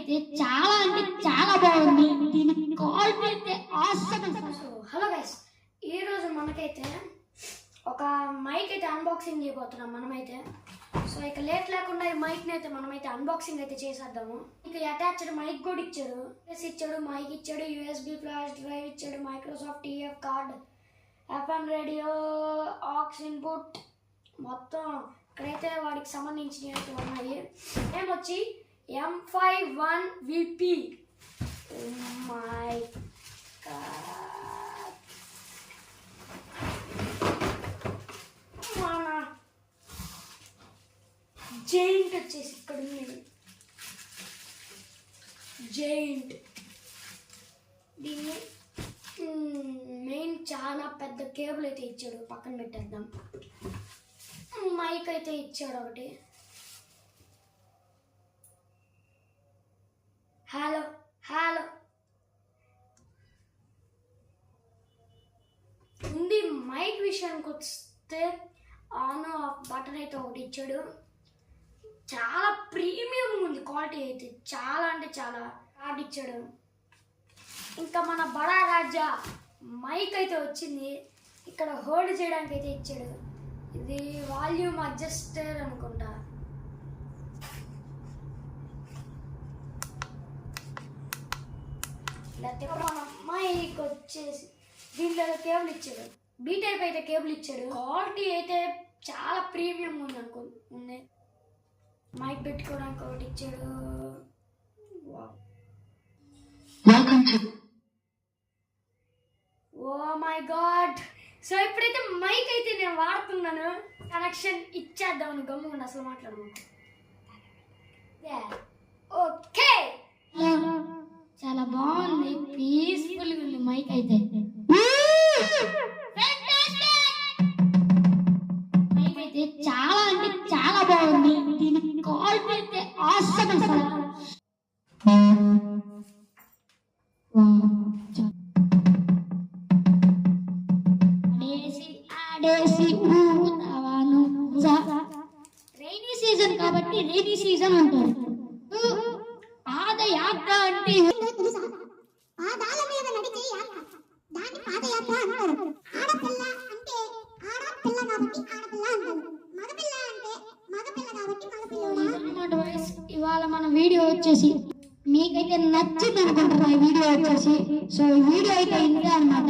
అయితే చాలా అంటే చాలా బాగుంది. దీని క్వాలిటీ అయితే ఆసమ్. సో హలో గైస్, ఈరోజు మనకైతే ఒక మైక్ అయితే అన్బాక్సింగ్ చేయబోతున్నాం మనమైతే. సో ఇక లేట్ లేకుండా ఈ మైక్ని అయితే మనమైతే అన్బాక్సింగ్ అయితే చేసేద్దాము. ఇక అటాచ్డ్ మైక్ కూడా ఇచ్చాడు, మైక్ ఇచ్చాడు, యూఎస్బి ఫ్లాష్ డ్రైవ్ ఇచ్చాడు, Microsoft TF card, FM radio, aux input, మొత్తం ఇక్కడైతే వాడికి సంబంధించినవి అయితే ఉన్నాయి. ఏమొచ్చి M51VP. మై మన జైంట్ వచ్చేసి ఇక్కడ ఉంది. జైంట్ దీన్ని మెయిన్ చాలా పెద్ద కేబుల్ అయితే ఇచ్చాడు, పక్కన పెట్టేద్దాం. మైక్ అయితే ఇచ్చాడు ఒకటి. హలో హలో ఉంది. మైక్ విషయానికి వస్తే ఆన్ ఆఫ్ బటన్ అయితే ఒకటి ఇచ్చాడు. చాలా ప్రీమియం ఉంది క్వాలిటీ అయితే, చాలా అంటే చాలా కార్డ్ ఇచ్చాడు. ఇంకా మన బడా రాజా మైక్ అయితే వచ్చింది, ఇక్కడ హోల్డ్ చేయడానికి అయితే ఇచ్చాడు. ఇది వాల్యూమ్ అడ్జస్టర్ అనుకుంటా. లేకపోతే మన మైక్ వచ్చేసి దీంట్లో కేబుల్ ఇచ్చాడు, బీ టైప్ అయితే కేబుల్ ఇచ్చాడు. క్వాలిటీ అయితే చాలా ప్రీమియం ఉంది. మైక్ పెట్టుకోవడానికి ఒకటి ఇచ్చాడు. Oh my god. సో ఇప్పుడైతే మైక్ అయితే నేను వాడుతున్నాను. కనెక్షన్ ఇచ్చేద్దామని గమ్ముకుండా అసలు మాట్లాడము. ఓకే, చాలా బాగుంది, పీస్ఫుల్ ఉంది మైక్ అయితే. మైక్ అయితే చాలా అంటే చాలా బాగుంది. దీని క్వాలిటీ అయితే ఆసమ్ అసలు. రైనీ సీజన్ కాబట్టి రైనీ సీజన్ అంటారు. పాదయాత్ర అంటే పాదయాత్ర అంటారు. ఆడపిల్ల అంటే ఆడపిల్ల కాబట్టి ఆడపిల్ల అంటారు. మగపిల్ల అంటే మగపిల్ల కాబట్టి మగపిల్ల. ఇవాళ మన వీడియో వచ్చేసి మీకైతే నచ్చింది అనుకుంటున్నా ఈ వీడియో వచ్చేసి. సో ఈ వీడియో అయితే ఇంతే అన్నమాట.